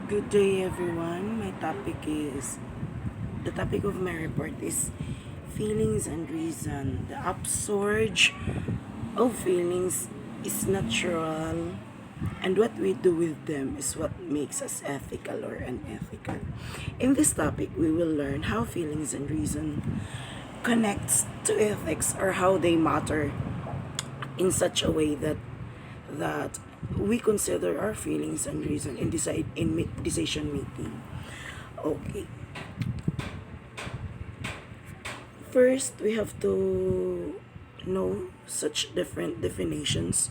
Good day, everyone. The topic of my report is feelings and reason. The upsurge of feelings is natural, and what we do with them is what makes us ethical or unethical. In this topic, we will learn how feelings and reason connects to ethics or how they matter in such a way that we consider our feelings and reason in decision making. Okay. First, we have to know such different definitions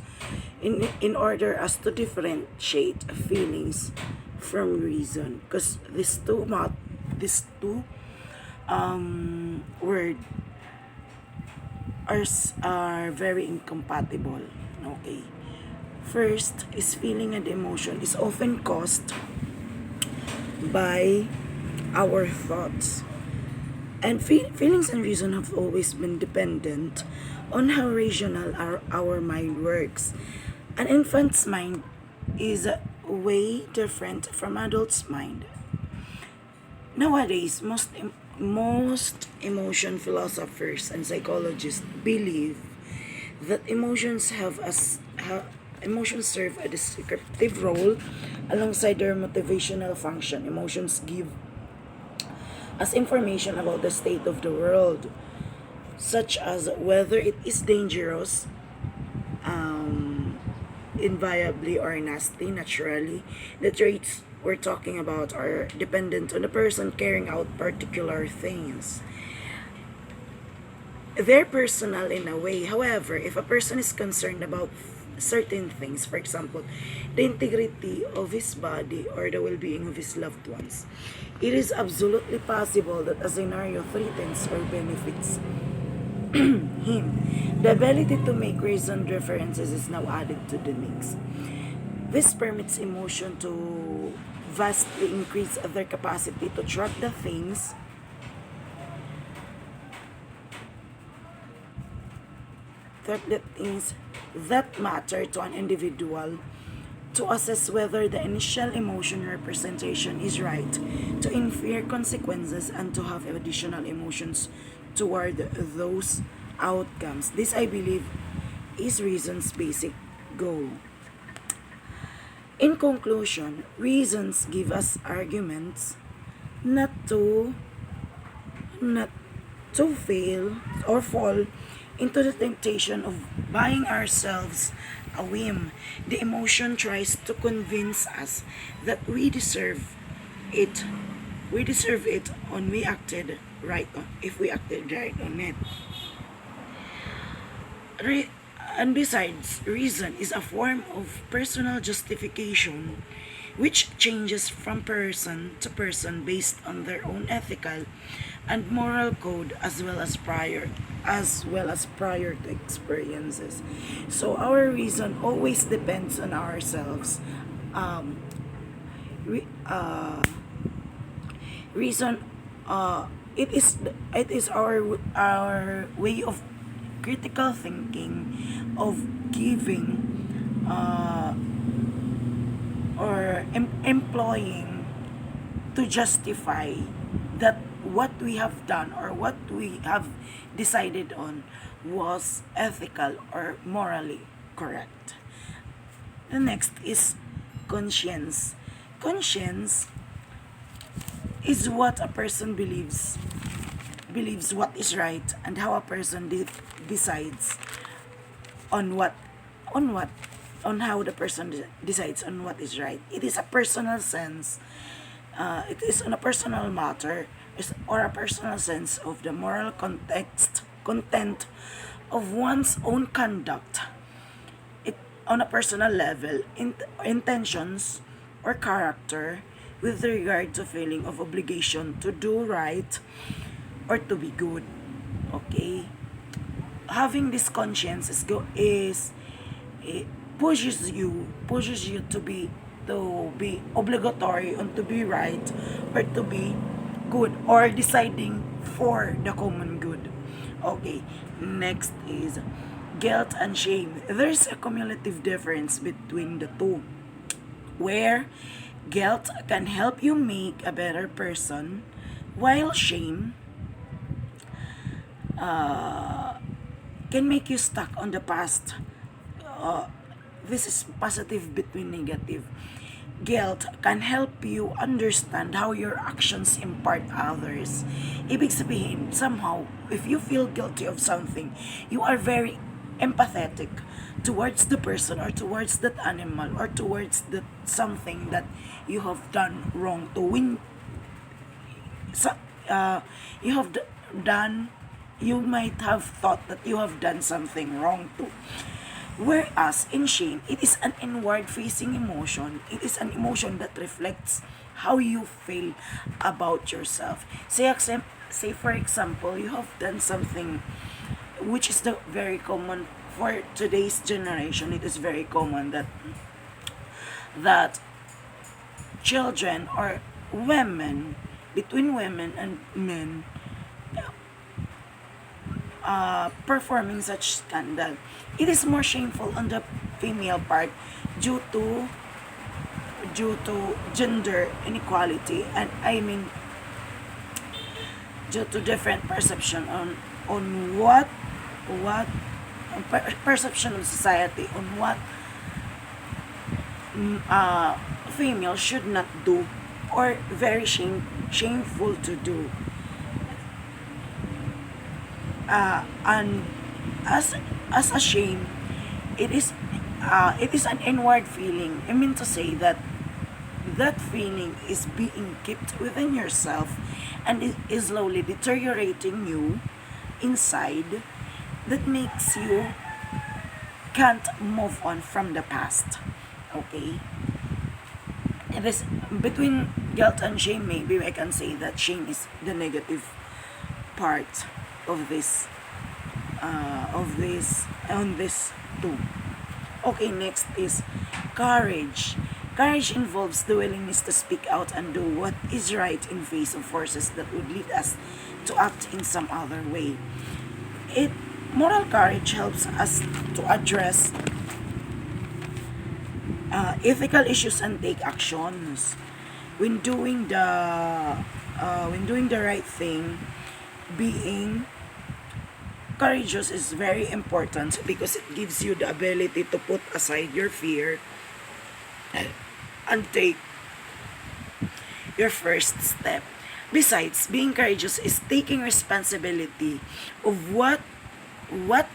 in order as to differentiate feelings from reason, because these two word are very incompatible. Okay. First is feeling and emotion is often caused by our thoughts. And feelings and reason have always been dependent on how rational our mind works. An infant's mind is way different from adult's mind. Nowadays, most emotion philosophers and psychologists believe that emotions serve a descriptive role alongside their motivational function. Emotions give us information about the state of the world, such as whether it is dangerous, invariably or nasty, naturally. The traits we're talking about are dependent on the person carrying out particular things. They're personal in a way. However, if a person is concerned about certain things, for example, the integrity of his body or the well-being of his loved ones, it is absolutely possible that a scenario threatens or benefits him. The ability to make reasoned references is now added to the mix. This permits emotion to vastly increase their capacity to track the things that matter to an individual, to assess whether the initial emotion representation is right, to infer consequences, and to have additional emotions toward those outcomes. This, I believe, is reason's basic goal. In conclusion, reasons give us arguments not to not to fail or fall into the temptation of buying ourselves a whim. The emotion tries to convince us that we deserve it. We deserve it on we acted right on if we acted right on it. Re- and besides, reason is a form of personal justification which changes from person to person based on their own ethical and moral code as well as prior to experiences. So our reason always depends on ourselves. Um, re, Reason, it is our way of critical thinking, of giving, or employing to justify that what we have done or what we have decided on was ethical or morally correct. The next is conscience. Conscience is what a person believes what is right, and how a person decides on what on what on how the person decides on what is right. It is a personal sense. It is on a personal matter, or a personal sense of the moral content of one's own conduct. It on a personal level, intentions or character with regard to feeling of obligation to do right or to be good. Okay, having this conscience is it pushes you to be obligatory and to be right or to be good or deciding for the common good. Okay, next is guilt and shame. There's a cumulative difference between the two, where Guilt can help you make a better person, while shame can make you stuck on the past. This is positive between negative. Guilt can help you understand how your actions impact others. Ibig sabihin, somehow, if you feel guilty of something, you are very empathetic towards the person or towards that animal or towards that something that you have done wrong to win. So, you have done, you might have thought that you have done something wrong too. Whereas in shame, it is an inward facing emotion. It is an emotion that reflects how you feel about yourself. Say for example, you have done something which is the very common for today's generation. It is very common that children or women, between women and men, performing such scandal. It is more shameful on the female part due to gender inequality, and I mean due to different perception on what perception of society on what female should not do or very shameful to do. And as a shame, it is an inward feeling. I mean to say that that feeling is being kept within yourself and it is slowly deteriorating you inside, that makes you can't move on from the past. Okay, and this between guilt and shame, maybe I can say that shame is the negative part of this on this too. Okay, next is courage. Courage involves the willingness to speak out and do what is right in face of forces that would lead us to act in some other way. It Moral courage helps us to address ethical issues and take actions. When doing the right thing, being courageous is very important because it gives you the ability to put aside your fear and take your first step. Besides, being courageous is taking responsibility of what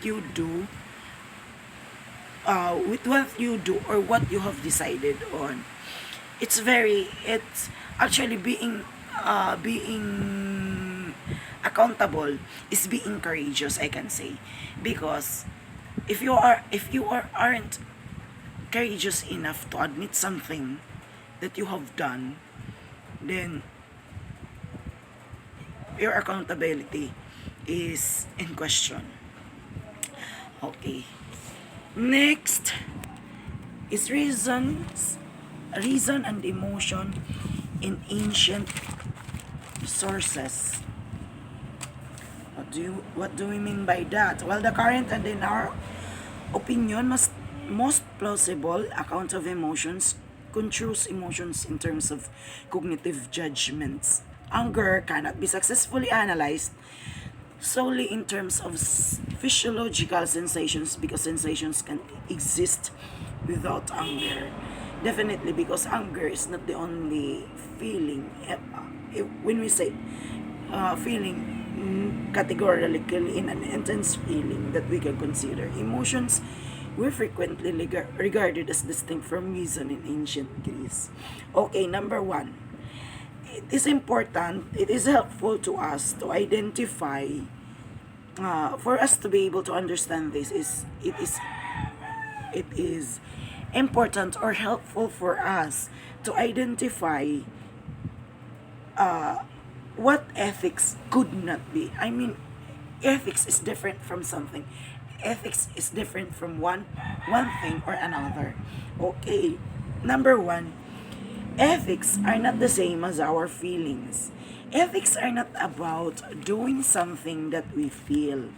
you do, with what you do or what you have decided on. It's actually being accountable is being courageous, I can say, because if you aren't courageous enough to admit something that you have done, then your accountability is in question. Okay. Next is reason and emotion in ancient sources. What do we mean by that? Well, the current and in our opinion most plausible account of emotions construes emotions in terms of cognitive judgments. Anger cannot be successfully analyzed solely in terms of physiological sensations because sensations can exist without anger. Definitely, because anger is not the only feeling. When we say feeling, categorically in an intense feeling that we can consider. Emotions were frequently regarded as distinct from reason in ancient Greece. Okay, number one. It is important, it is helpful to us to identify, for us to be able to understand this, it is important or helpful for us to identify what ethics could not be. I mean, ethics is different from something. Ethics is different from one thing or another. Okay, number one, ethics are not the same as our feelings. Ethics are not about doing something that we feel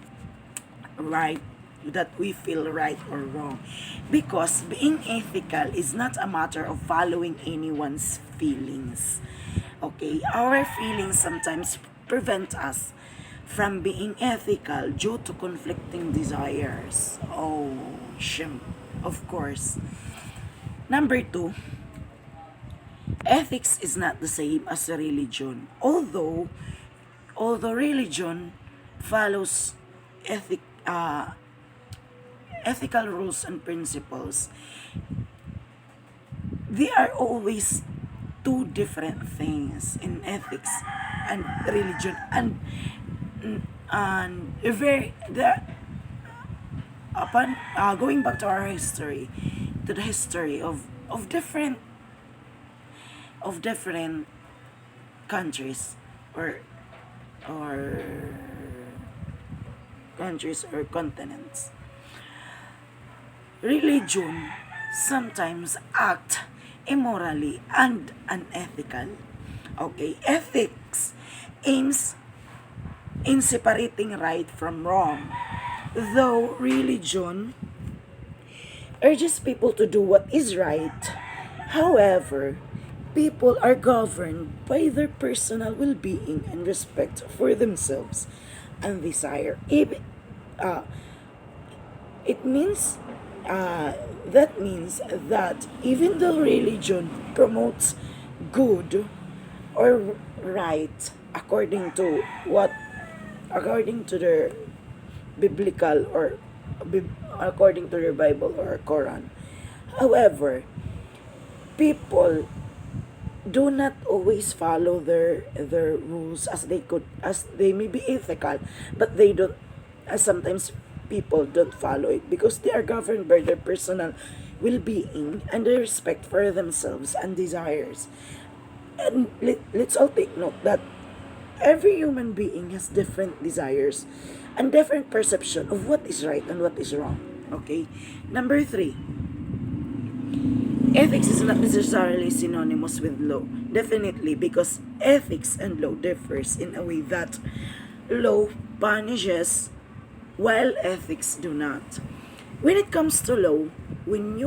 right. that we feel right or wrong. Because being ethical is not a matter of following anyone's feelings. Okay, our feelings sometimes prevent us from being ethical due to conflicting desires. Oh, of course. Number two, ethics is not the same as a religion. Although religion follows ethic ethical rules and principles, they are always two different things in ethics and religion, and very the upon going back to our history, to the history of different countries, or or countries or continents, religion sometimes act immorally and unethical. Okay, ethics aims in separating right from wrong, though religion urges people to do what is right. However, people are governed by their personal well-being and respect for themselves and desire. Uh, it means that means that even though religion promotes good or right according to their biblical, or according to their Bible or Quran, however, people do not always follow their rules as they may be ethical, but they don't, as sometimes people don't follow it because they are governed by their personal well-being and their respect for themselves and desires. And let's all take note that every human being has different desires and different perception of what is right and what is wrong. Okay? Number three, ethics is not necessarily synonymous with law. Definitely, because ethics and law differs in a way that law punishes while ethics do not. When it comes to law, when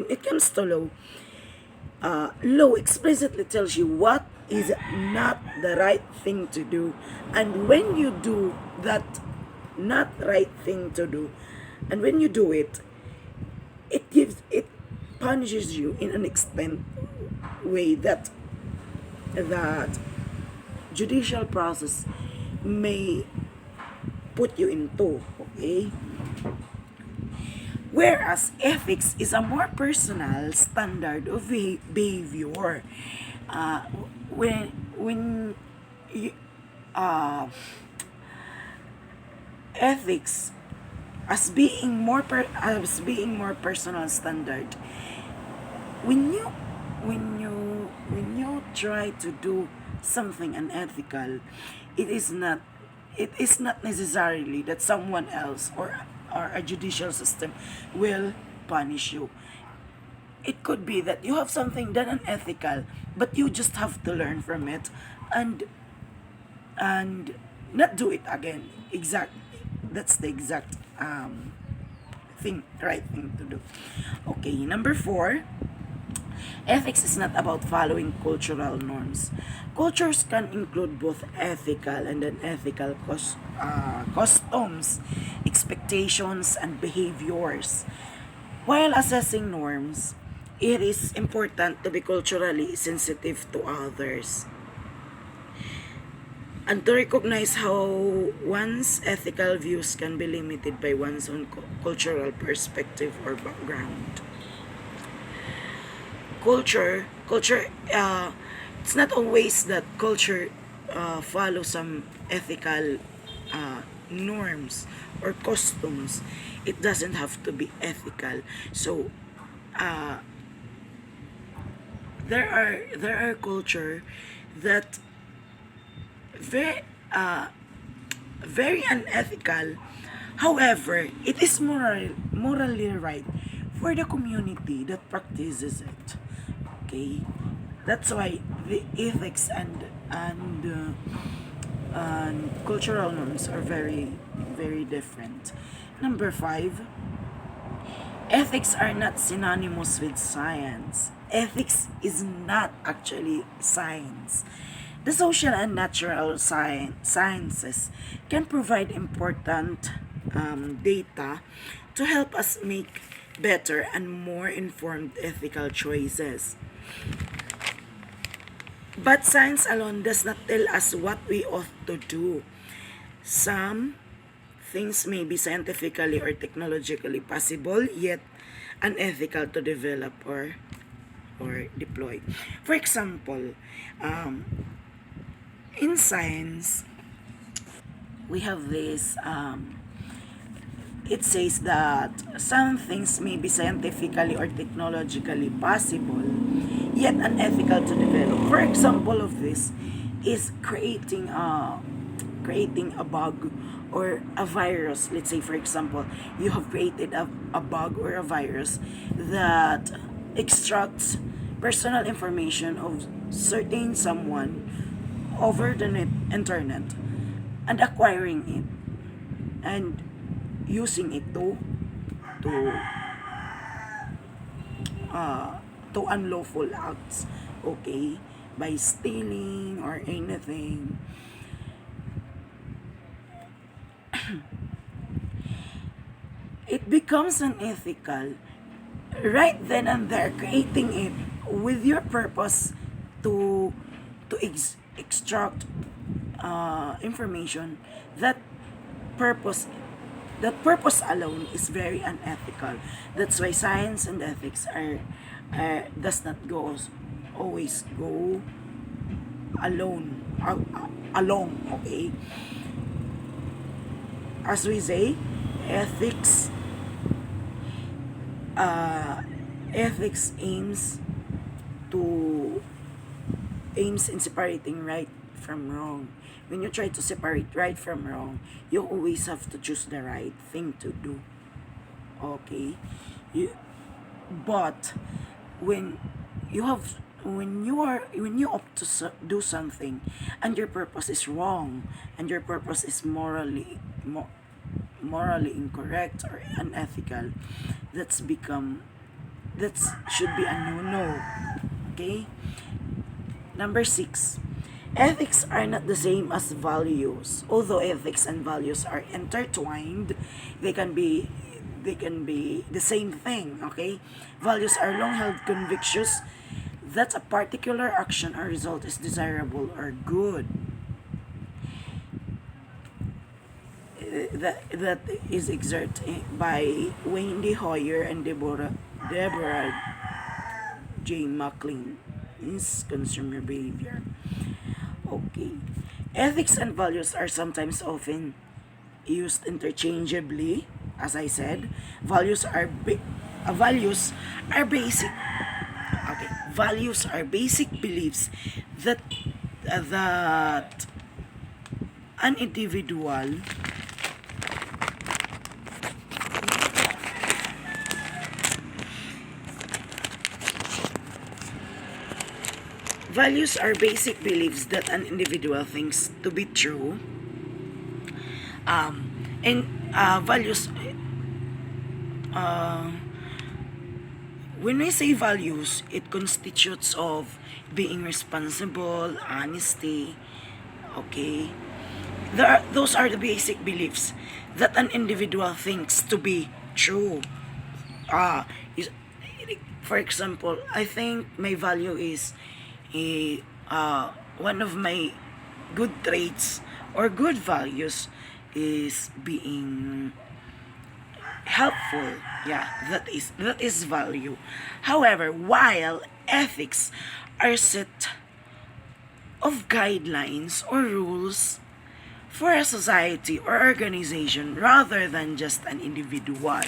it comes to law, law explicitly tells you what is not the right thing to do, and when you do that not right thing to do, and when you do it, it punishes you in an extent way that judicial process may put you into. Okay, whereas ethics is a more personal standard of behavior. When you, ethics as being more personal standard, when you try to do something unethical, it is not necessarily that someone else or a judicial system will punish you. It could be that you have something done unethical, but you just have to learn from it and not do it again. That's the exact right thing to do. Okay, number four, ethics is not about following cultural norms. Cultures can include both ethical and unethical customs, expectations, and behaviors. While assessing norms, it is important to be culturally sensitive to others and to recognize how one's ethical views can be limited by one's own cultural perspective or background. Culture, it's not always that culture follow some ethical norms or customs. It doesn't have to be ethical. So uh, there are culture that very very unethical. However, it is morally right for the community that practices it. Okay, that's why the ethics and and cultural norms are very, very different. Number five, ethics are not synonymous with science. Ethics is not actually science. The social and natural sciences can provide important data to help us make better and more informed ethical choices. But science alone does not tell us what we ought to do. Some things may be scientifically or technologically possible, yet unethical to develop or deploy. For example, um, in science, we have this, it says that some things may be scientifically or technologically possible, yet unethical to develop. For example of this is creating a bug or a virus. Let's say, for example, you have created a bug or a virus that extracts personal information of certain someone over the internet, and acquiring it and using it to to unlawful acts, okay, by stealing or anything. It becomes unethical right then and there, creating it with your purpose to extract information. That purpose that purpose alone is very unethical. That's why science and ethics does not always go along, okay. As we say, ethics ethics to aims in separating right from wrong. When you try to separate right from wrong, you always have to choose the right thing to do. Okay? You but when when you opt to do something and your purpose is wrong, and your purpose is morally incorrect or unethical, that should be a no. Okay? Number 6, ethics are not the same as values. Although ethics and values are intertwined, they can be the same thing, okay? Values are long-held convictions that a particular action or result is desirable or good. That is exerted by Wendy Hoyer and Deborah J. McLean in Consumer Behavior. Okay. Ethics and values are sometimes often used interchangeably. As I said, values are basic. Okay, values are basic beliefs that that an individual values are basic beliefs that an individual thinks to be true. And values, uh, when we say values, it constitutes of being responsible, honesty, okay? Those are the basic beliefs that an individual thinks to be true. Uh, is, for example, I think my value is one of my good traits or good values is being helpful. Yeah, that is value. However, while ethics are set of guidelines or rules for a society or organization rather than just an individual.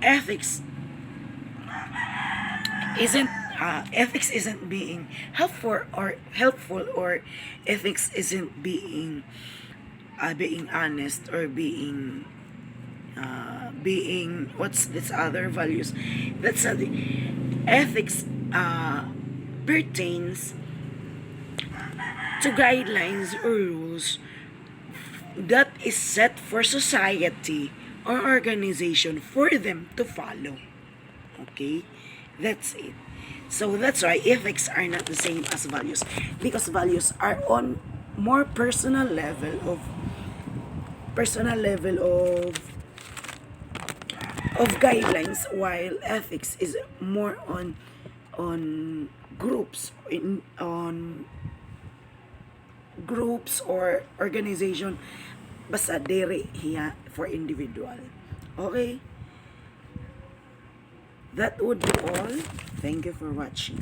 Ethics isn't being helpful, or ethics isn't being honest, or what's this other values. That's the ethics pertains to guidelines or rules that is set for society or organization for them to follow. Okay? That's it. So that's why ethics are not the same as values, because values are on more personal level of guidelines, while ethics is more on groups on groups or organization, basta dere hiya for individual. Okay, that would be all. Thank you for watching.